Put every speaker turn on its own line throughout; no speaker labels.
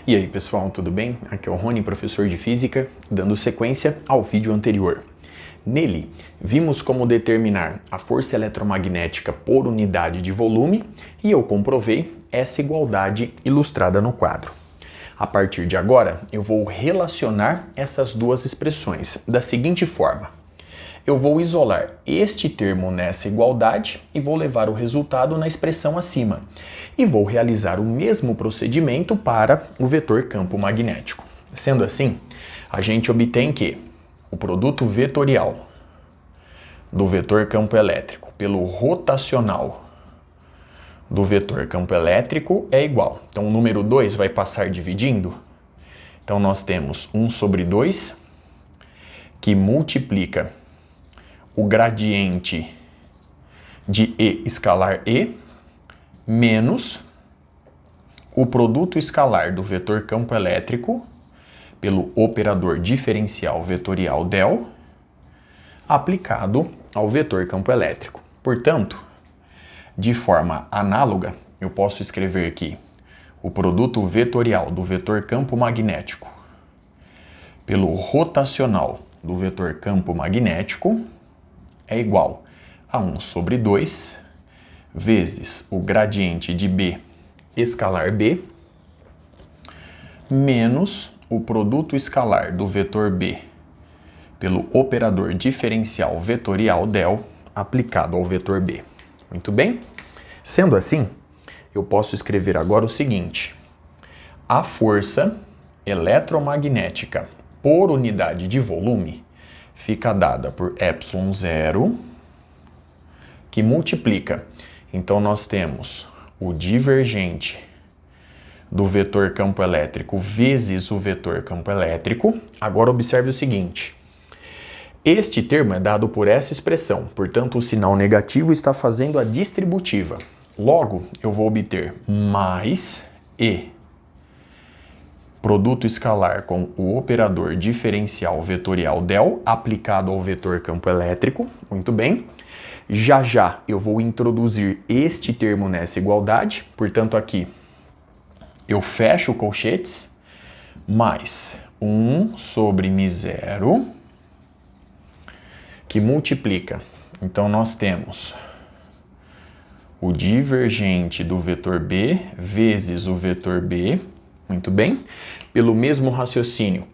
E aí pessoal, tudo bem? Aqui é o Rony, professor de Física, dando sequência ao vídeo anterior. Nele, vimos como determinar a força eletromagnética por unidade de volume e eu comprovei essa igualdade ilustrada no quadro. A partir de agora, eu vou relacionar essas duas expressões da seguinte forma. Eu vou isolar este termo nessa igualdade e vou levar o resultado na expressão acima. E vou realizar o mesmo procedimento para o vetor campo magnético. Sendo assim, a gente obtém que o produto vetorial do vetor campo elétrico pelo rotacional do vetor campo elétrico é igual. Então, o número 2 vai passar dividindo. Então, nós temos 1 sobre 2, que multiplica o gradiente de E escalar E, menos o produto escalar do vetor campo elétrico pelo operador diferencial vetorial del, aplicado ao vetor campo elétrico. Portanto, de forma análoga, eu posso escrever aqui o produto vetorial do vetor campo magnético pelo rotacional do vetor campo magnético é igual a 1 sobre 2 vezes o gradiente de B escalar B menos o produto escalar do vetor B pelo operador diferencial vetorial del aplicado ao vetor B. Muito bem? Sendo assim, eu posso escrever agora o seguinte: a força eletromagnética por unidade de volume fica dada por ε0, que multiplica. Então, nós temos o divergente do vetor campo elétrico vezes o vetor campo elétrico. Agora, observe o seguinte. Este termo é dado por essa expressão, portanto, o sinal negativo está fazendo a distributiva. Logo, eu vou obter mais E produto escalar com o operador diferencial vetorial del aplicado ao vetor campo elétrico. Muito bem. Já já eu vou introduzir este termo nessa igualdade. Portanto, aqui eu fecho colchetes, mais 1 sobre μ0, que multiplica. Então, nós temos o divergente do vetor B vezes o vetor B. Muito bem. Pelo mesmo raciocínio,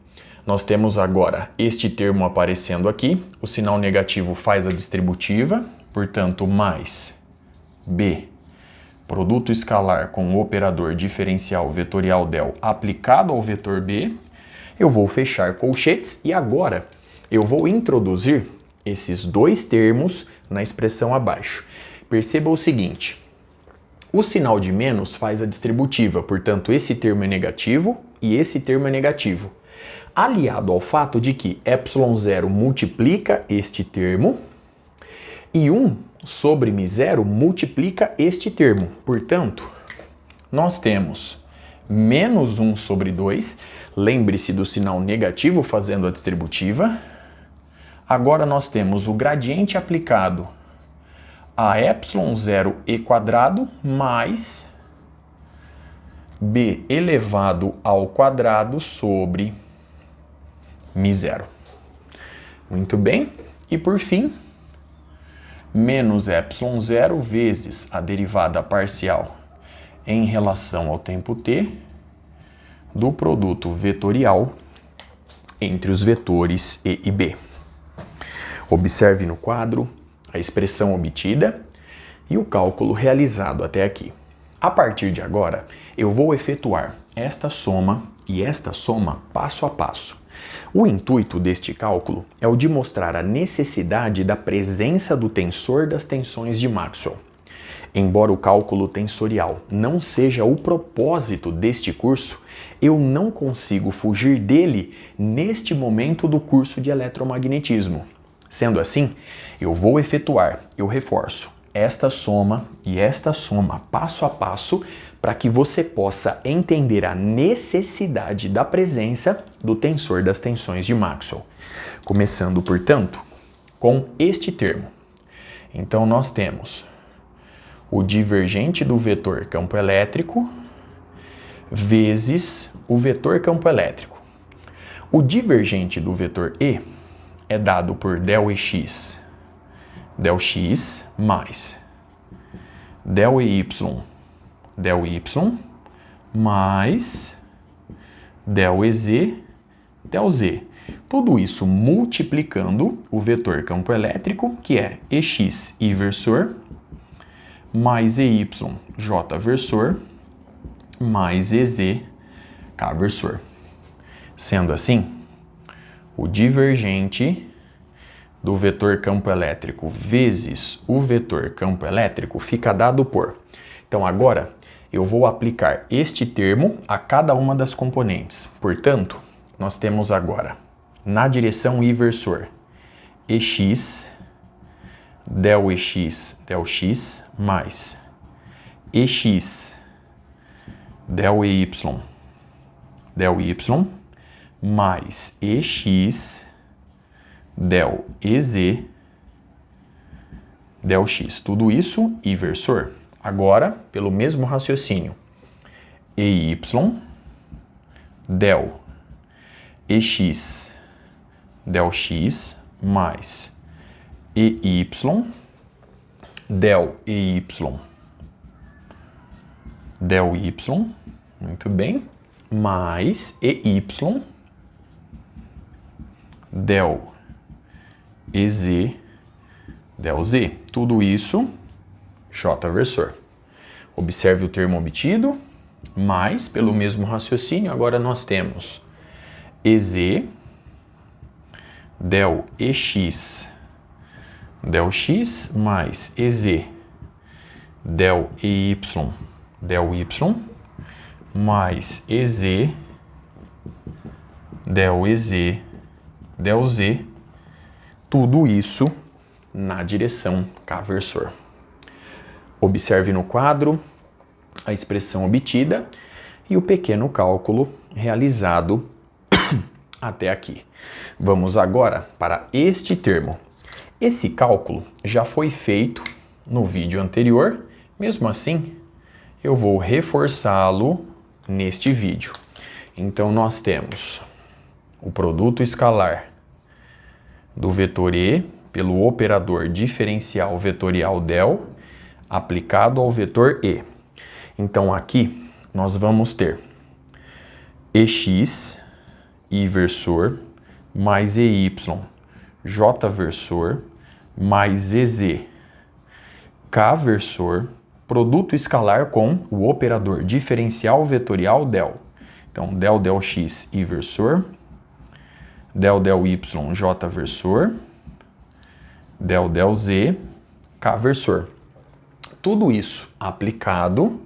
nós temos agora este termo aparecendo aqui. O sinal negativo faz a distributiva, portanto, mais B, produto escalar com o operador diferencial vetorial del aplicado ao vetor B. Eu vou fechar colchetes e agora eu vou introduzir esses dois termos na expressão abaixo. Perceba o seguinte. O sinal de menos faz a distributiva, portanto, esse termo é negativo e esse termo é negativo. Aliado ao fato de que ε0 multiplica este termo e 1 sobre μ0 multiplica este termo. Portanto, nós temos menos 1 sobre 2. Lembre-se do sinal negativo fazendo a distributiva. Agora nós temos o gradiente aplicado a ε0e² mais b elevado ao quadrado sobre μ0. Muito bem. E por fim, menos ε0 vezes a derivada parcial em relação ao tempo t do produto vetorial entre os vetores E e B. Observe no quadro a expressão obtida e o cálculo realizado até aqui. A partir de agora, eu vou efetuar esta soma e esta soma passo a passo. O intuito deste cálculo é o de mostrar a necessidade da presença do tensor das tensões de Maxwell. Embora o cálculo tensorial não seja o propósito deste curso, eu não consigo fugir dele neste momento do curso de eletromagnetismo. Sendo assim, eu vou efetuar, eu reforço, esta soma e esta soma passo a passo para que você possa entender a necessidade da presença do tensor das tensões de Maxwell. Começando, portanto, com este termo. Então, nós temos o divergente do vetor campo elétrico vezes o vetor campo elétrico. O divergente do vetor E é dado por del EX mais del EY mais del EZ del Z. Tudo isso multiplicando o vetor campo elétrico, que é EX I versor, mais EY J versor, mais EZ K versor. Sendo assim, o divergente do vetor campo elétrico vezes o vetor campo elétrico fica dado por... Então agora eu vou aplicar este termo a cada uma das componentes. Portanto, nós temos agora, na direção I versor, EX del X mais EX del Y mais EX del EZ del X. Tudo isso I versor. Agora, pelo mesmo raciocínio, EY del EX del X mais EY del EY del Y, muito bem, mais EY del EZ del Z. Tudo isso J versor. Observe o termo obtido, mais, pelo mesmo raciocínio, agora nós temos EZ del EX del X mais EZ del EY del Y mais EZ del EZ del Z. Tudo isso na direção K versor. Observe no quadro a expressão obtida e o pequeno cálculo realizado até aqui. Vamos agora para este termo. Esse cálculo já foi feito no vídeo anterior, mesmo assim, eu vou reforçá-lo neste vídeo. Então, nós temos o produto escalar do vetor E pelo operador diferencial vetorial del aplicado ao vetor E. Então, aqui nós vamos ter EX I versor mais EY J versor mais EZ K versor, produto escalar com o operador diferencial vetorial del. Então, del X I versor, del Y J versor, del Z K versor. Tudo isso aplicado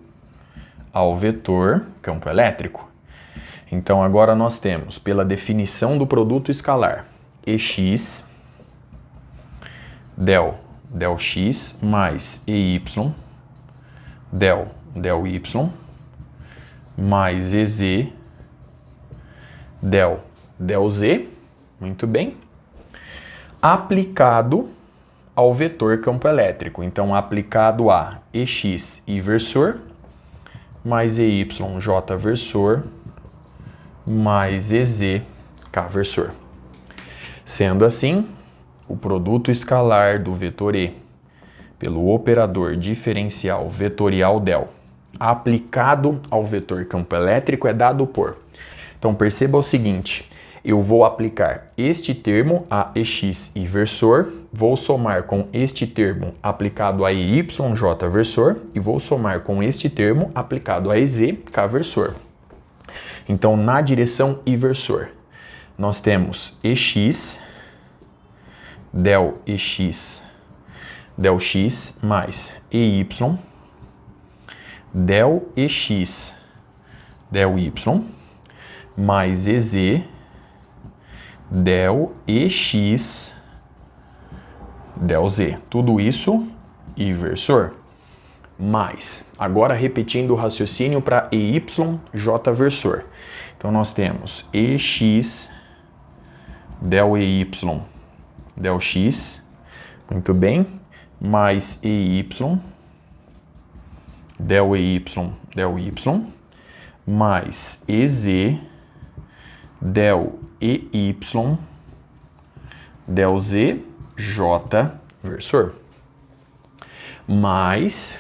ao vetor campo elétrico. Então, agora nós temos, pela definição do produto escalar, EX del X mais EY del Y mais EZ del Z, muito bem, aplicado ao vetor campo elétrico. Então, aplicado a EX I versor mais EY J versor mais EZ K versor. Sendo assim, o produto escalar do vetor E pelo operador diferencial vetorial del aplicado ao vetor campo elétrico é dado por... Então, perceba o seguinte, eu vou aplicar este termo a EX I versor, vou somar com este termo aplicado a EY J versor e vou somar com este termo aplicado a EZ K versor. Então, na direção I versor, nós temos EX del EX del X mais EY del EX del Y mais EZ del EX del Z. Tudo isso I versor. Mais, agora repetindo o raciocínio para EY J versor. Então, nós temos EX del EY del X, muito bem, mais EY del EY del Y, mais EZ del EY del Z J versor. Mais,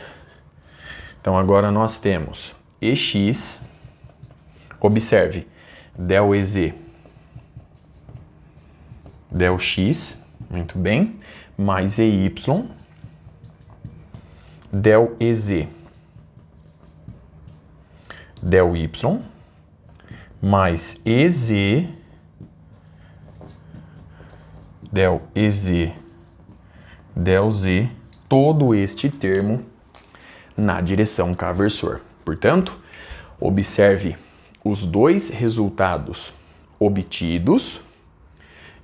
então agora nós temos EX, observe, del EZ del X, muito bem, mais EY del EZ del Y, mais EZ del EZ del Z, todo este termo na direção K versor. Portanto, observe os dois resultados obtidos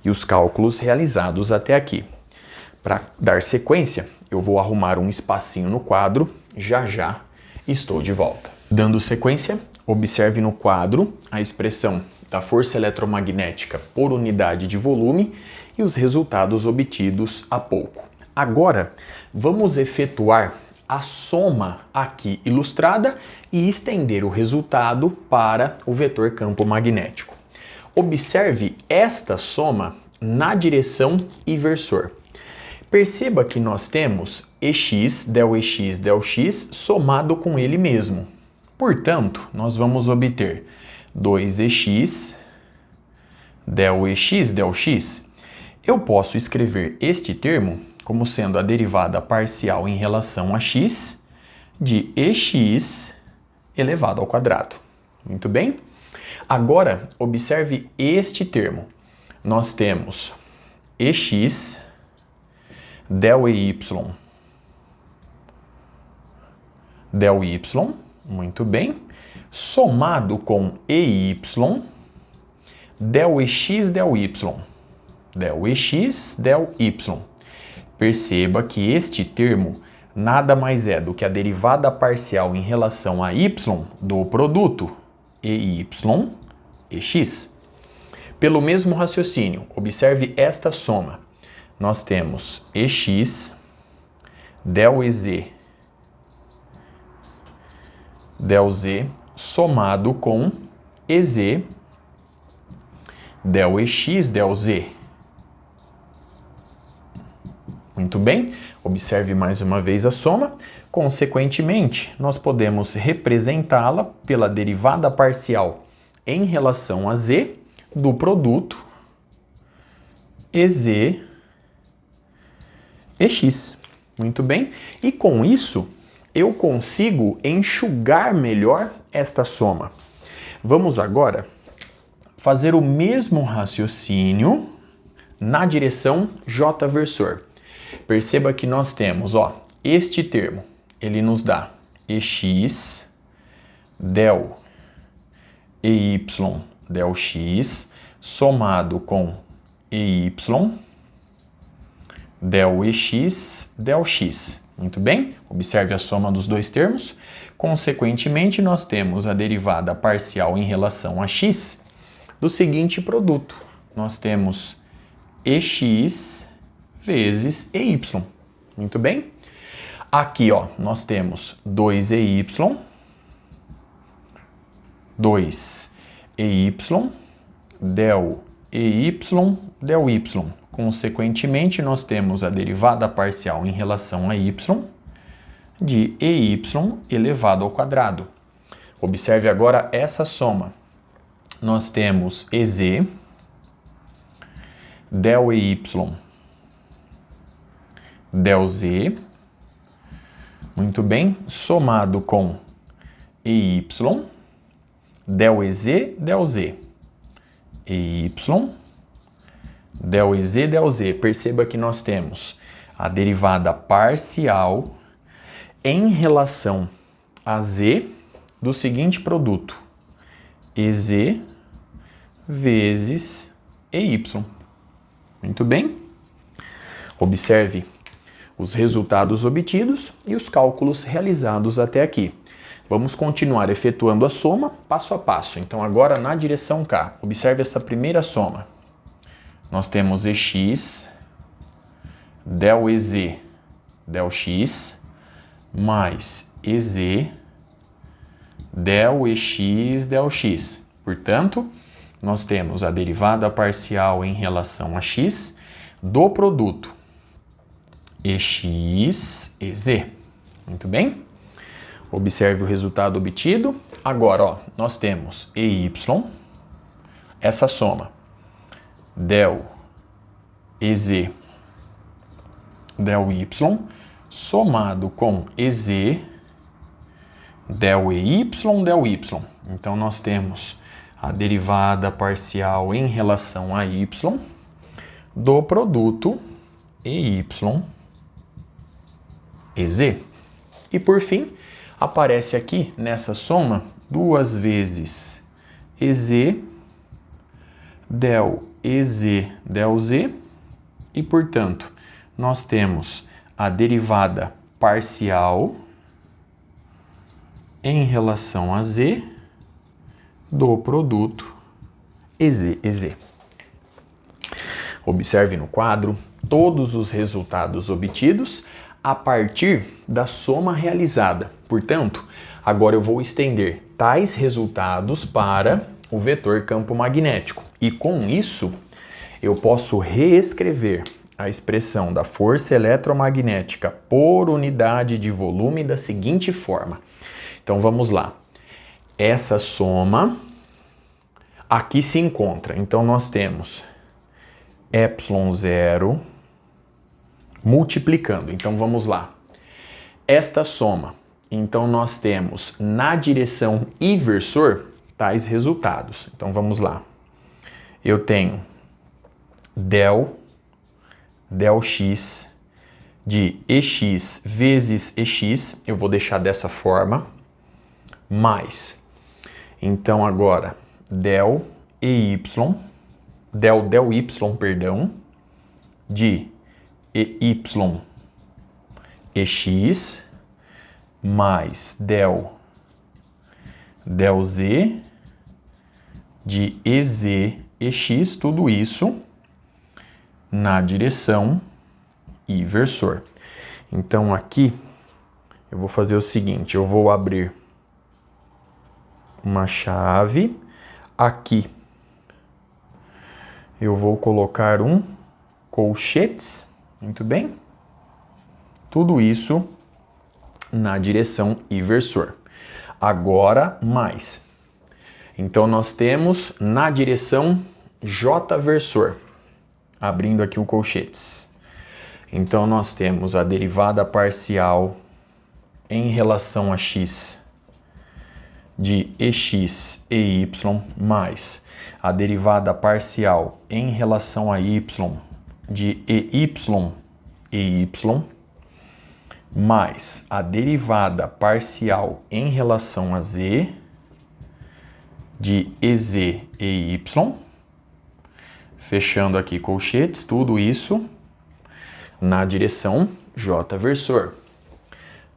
e os cálculos realizados até aqui. Para dar sequência, eu vou arrumar um espacinho no quadro, já estou de volta. Dando sequência, observe no quadro a expressão da força eletromagnética por unidade de volume e os resultados obtidos há pouco. Agora, vamos efetuar a soma aqui ilustrada e estender o resultado para o vetor campo magnético. Observe esta soma na direção inversor. Perceba que nós temos EX del X somado com ele mesmo. Portanto, nós vamos obter 2EX del EX del X. Eu posso escrever este termo como sendo a derivada parcial em relação a x de EX elevado ao quadrado. Muito bem? Agora, observe este termo. Nós temos EX del EY del Y, muito bem, somado com EY del EX del Y, del EX del Y. Perceba que este termo nada mais é do que a derivada parcial em relação a y do produto EY EX. Pelo mesmo raciocínio, observe esta soma. Nós temos EX del EZ del Z somado com EZ del EX del Z. Muito bem, observe mais uma vez a soma. Consequentemente, nós podemos representá-la pela derivada parcial em relação a Z do produto EZ EX. Muito bem, e com isso eu consigo enxugar melhor esta soma. Vamos agora fazer o mesmo raciocínio na direção J versor. Perceba que nós temos, este termo, ele nos dá EX del EY del X somado com EY del EX del X. Muito bem? Observe a soma dos dois termos. Consequentemente, nós temos a derivada parcial em relação a x do seguinte produto. Nós temos EX vezes EY. Muito bem? Aqui, nós temos 2EY, 2EY del EY del Y. Consequentemente, nós temos a derivada parcial em relação a y de EY elevado ao quadrado. Observe agora essa soma. Nós temos EZ del EY del Z, muito bem, somado com EY del EZ del Z, EY del EZ del Z. Perceba que nós temos a derivada parcial em relação a Z do seguinte produto, EZ vezes EY. Muito bem? Observe os resultados obtidos e os cálculos realizados até aqui. Vamos continuar efetuando a soma passo a passo. Então agora na direção K, observe essa primeira soma. Nós temos EX del EZ del X mais EZ del EX, del X. Portanto, nós temos a derivada parcial em relação a x do produto EX, EZ. Muito bem? Observe o resultado obtido. Agora, ó, nós temos EY, essa soma, del EZ, del Y, somado com EZ, del EY, del Y. Então, nós temos a derivada parcial em relação a y do produto EY, EZ. E, por fim, aparece aqui nessa soma 2 vezes EZ, del EZ, del Z, e, portanto, nós temos a derivada parcial em relação a Z do produto EZ, EZ. Observe no quadro todos os resultados obtidos a partir da soma realizada. Portanto, agora eu vou estender tais resultados para o vetor campo magnético. E com isso, eu posso reescrever a expressão da força eletromagnética por unidade de volume da seguinte forma. Então vamos lá. Essa soma aqui se encontra. Então nós temos ε0 multiplicando. Então vamos lá. Esta soma. Então nós temos na direção inversor tais resultados. Então vamos lá. Eu tenho del x de EX vezes EX, eu vou deixar dessa forma, mais, então agora, del y, de EY EX, mais del Z de EZ EX, tudo isso na direção inversor. Então aqui eu vou fazer o seguinte, eu vou abrir uma chave, aqui eu vou colocar um colchetes, muito bem? Tudo isso na direção inversor. Agora mais. Então nós temos na direção J-versor, abrindo aqui o colchetes. Então nós temos a derivada parcial em relação a x de EX e Y mais a derivada parcial em relação a y de EY e Y mais a derivada parcial em relação a z de EZ e Y, fechando aqui colchetes, tudo isso na direção J-versor,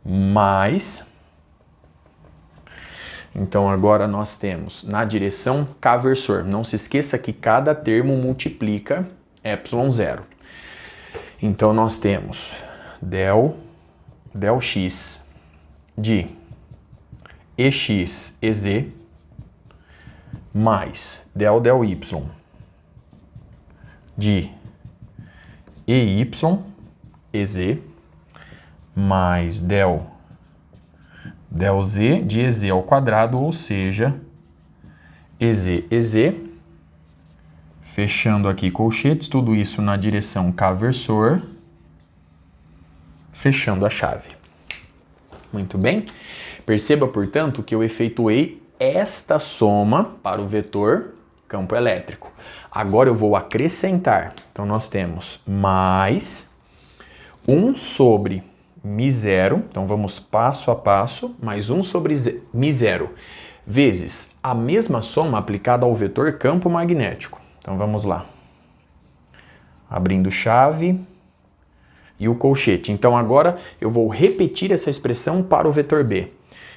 mais, então agora nós temos na direção K-versor. Não se esqueça que cada termo multiplica ε0. Então nós temos del x de EX, EZ, mais del y de EY, EZ, mais del Z de EZ ao quadrado, ou seja, EZ, EZ, fechando aqui colchetes, tudo isso na direção K-versor, fechando a chave. Muito bem? Perceba, portanto, que eu efetuei esta soma para o vetor campo elétrico. Agora eu vou acrescentar. Então nós temos mais 1 sobre μ0, então vamos passo a passo, mais 1 sobre μ0, vezes a mesma soma aplicada ao vetor campo magnético. Então vamos lá. Abrindo chave e o colchete. Então agora eu vou repetir essa expressão para o vetor B.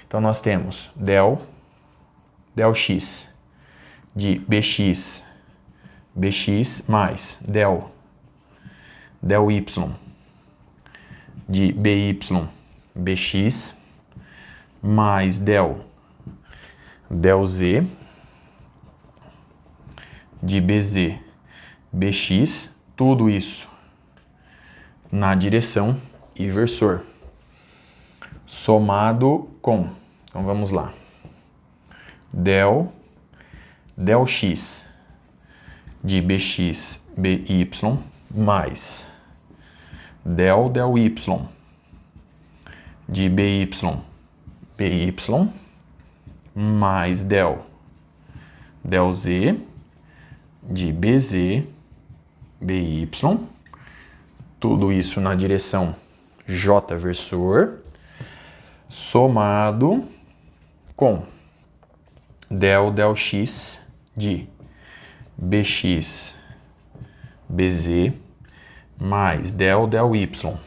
Então nós temos del x de bx mais del y de by bx mais del del Z de BZ, BX, tudo isso na direção inversor, somado com, então vamos lá, del X de BX, BY, mais del Y de BY, BY, mais del Z de BZ, BY, tudo isso na direção J versor, somado com del X de BX, BZ, mais del Y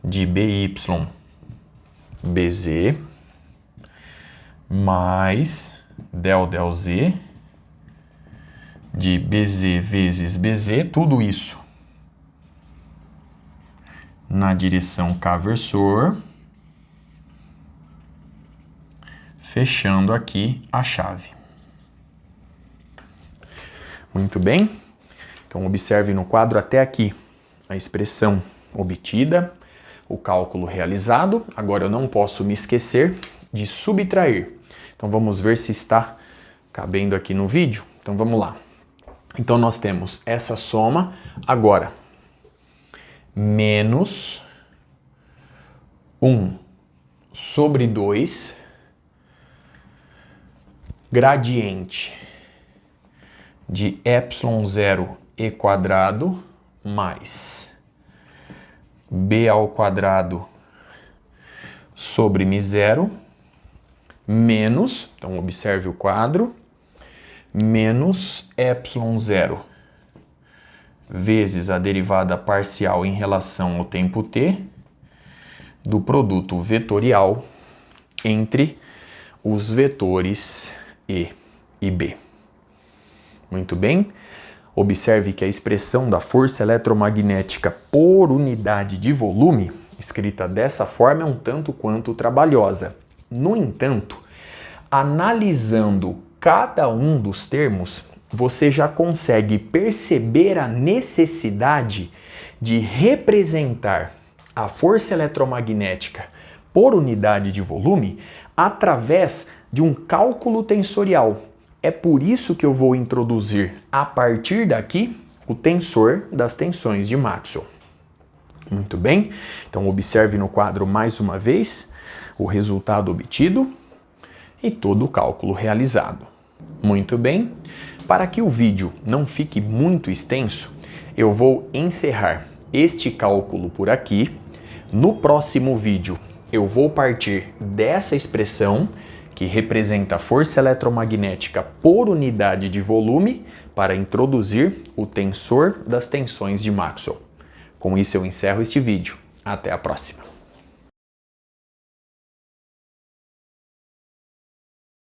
de BY, BZ, mais del Z de BZ vezes BZ, tudo isso na direção K versor, fechando aqui a chave. Muito bem, então observe no quadro até aqui a expressão obtida, o cálculo realizado. Agora eu não posso me esquecer de subtrair. Então vamos ver se está cabendo aqui no vídeo. Então vamos lá. Então nós temos essa soma agora, menos 1 sobre 2, gradiente de ε0 e quadrado mais b ao quadrado sobre μ0 menos, então observe o quadro, menos ε0 vezes a derivada parcial em relação ao tempo t do produto vetorial entre os vetores E e B. Muito bem. Observe que a expressão da força eletromagnética por unidade de volume, escrita dessa forma, é um tanto quanto trabalhosa. No entanto, analisando cada um dos termos, você já consegue perceber a necessidade de representar a força eletromagnética por unidade de volume através de um cálculo tensorial. É por isso que eu vou introduzir, a partir daqui, o tensor das tensões de Maxwell. Muito bem, então observe no quadro mais uma vez o resultado obtido e todo o cálculo realizado. Muito bem, para que o vídeo não fique muito extenso, eu vou encerrar este cálculo por aqui. No próximo vídeo, eu vou partir dessa expressão que representa a força eletromagnética por unidade de volume para introduzir o tensor das tensões de Maxwell. Com isso eu encerro este vídeo. Até a próxima!